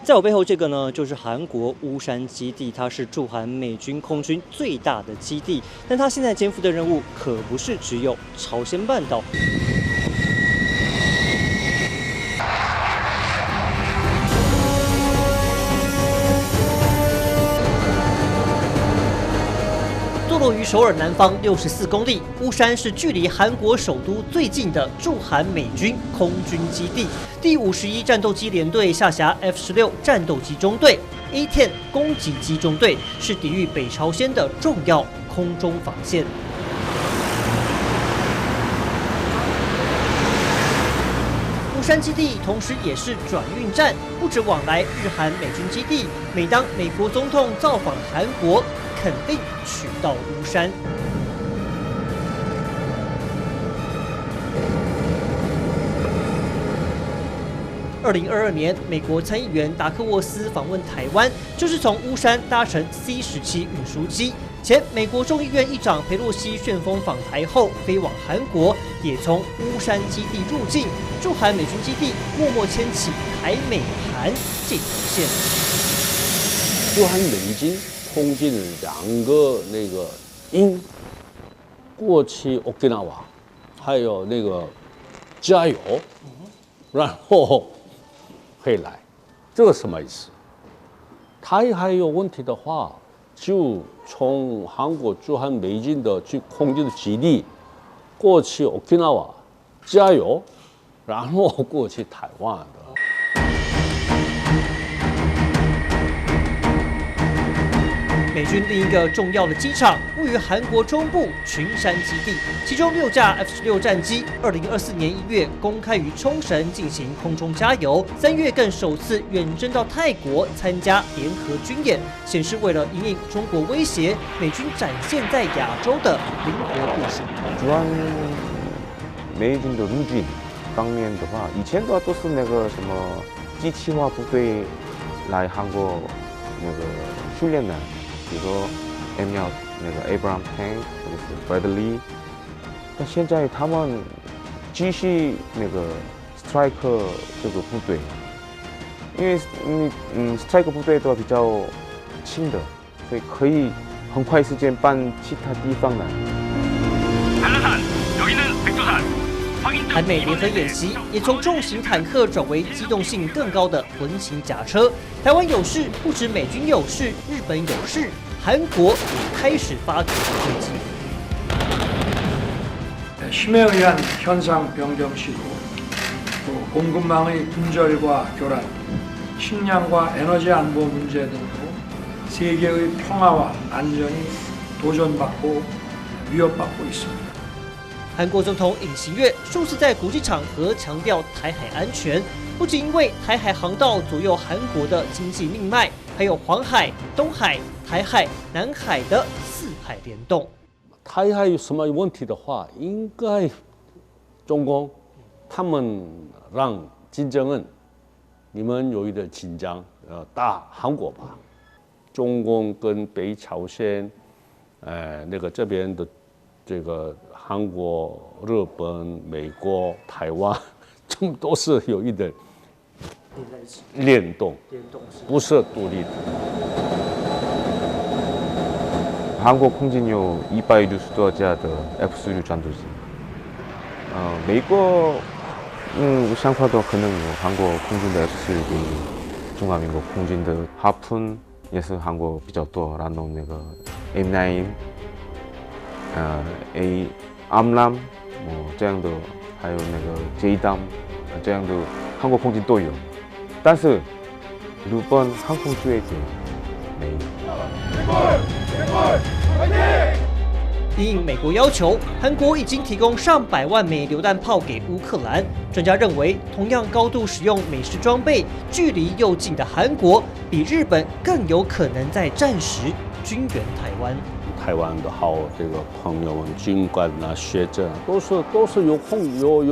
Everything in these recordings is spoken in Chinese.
在我背后这个呢，就是韩国乌山基地，它是驻韩美军空军最大的基地。但它现在肩负的任务可不是只有朝鲜半岛。坐落于首尔南方64公里，乌山是距离韩国首都最近的驻韩美军空军基地。第51战斗机联队下辖 F-16战斗机中队、A-10攻击机中队，是抵御北朝鲜的重要空中防线。乌山基地同时也是转运站，不止往来日韩美军基地，每当美国总统造访韩国，肯定取到乌山。2022年，美国参议员达克沃斯访问台湾，就是从乌山搭乘 C-17运输机。前美国众议院议长裴洛西旋风访台后，飞往韩国，也从乌山基地入境，驻韩美军基地默默牵起台美韩这条线。驻韩美军空军2个那个因过去okinawa还有那个加油，然后会来，这个什么意思？台海有问题的话，就从韩国驻韩美军的空军的基地过去okinawa加油，然后过去台湾的。美军另一个重要的机场位于韩国中部群山基地，其中6架 F-16战机，2024年1月公开于冲绳进行空中加油，3月更首次远征到泰国参加联合军演，显示为了因应中国威胁，美军展现在亚洲的灵活部署。주한美军的陆军方面的话，以前的都是那个什么机器化部队来韩国那个训练的。比如说 M1那个 Abrams tank 或者是 Bradley， 但现在他们继续那个 Strike 这个部队，因为Strike 部队都比较轻的，所以可以很快时间搬其他地方来。韩美联合演习也从重型坦克转为机动性更高的轮型甲车。台湾有事，不止美军有事，日本有事，韩国也开始发起追击。힘에 의한 현상 변경 시도, 또 공급망의 분절과 교란, 식량과 에너지 안보 문제 등으로 세계의 평화와 안전이 도전받고 위협받고 있습니다. 韩国总统尹锡悦数次在国际场合强调台海安全，不仅因为台海航道左右韩国的经济命脉，还有黄海、东海、台海、南海的四海联动。台海有什么问题的话，应该中共他们让金正恩，你们有一点紧张，打韩国吧。中共跟北朝鲜，那个这边的这个韩国、日本、美国、台湾，这都是有一点联动，不是独立的。韩国空军有160多架的 F-16战斗机，美国想法都可能有韩国空军的 F-16比中华民国空军的哈喷也是韩国比较多，然后那个 M9、A 암람这样的，还有那个 J-DAM这样的韩国空军都有，但是日本航空自卫队没有。因应美国要求，韩国已经提供上百万枚榴弹炮给乌克兰。专家认为，同样高度使用美式装备、距离又近的韩国，比日本更有可能在战时军援台湾。台湾的好这个朋友们、军官啊、学者都是有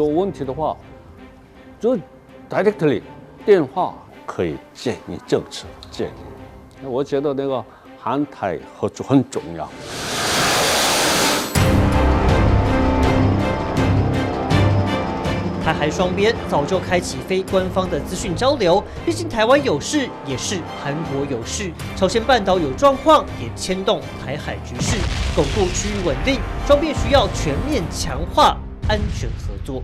问题的话，就 directly 电话可以建议政策建议。我觉得那个韩台合作很重要。台海双边早就开启非官方的资讯交流，毕竟台湾有事也是韩国有事，朝鲜半岛有状况也牵动台海局势，巩固区域稳定，双边需要全面强化安全合作。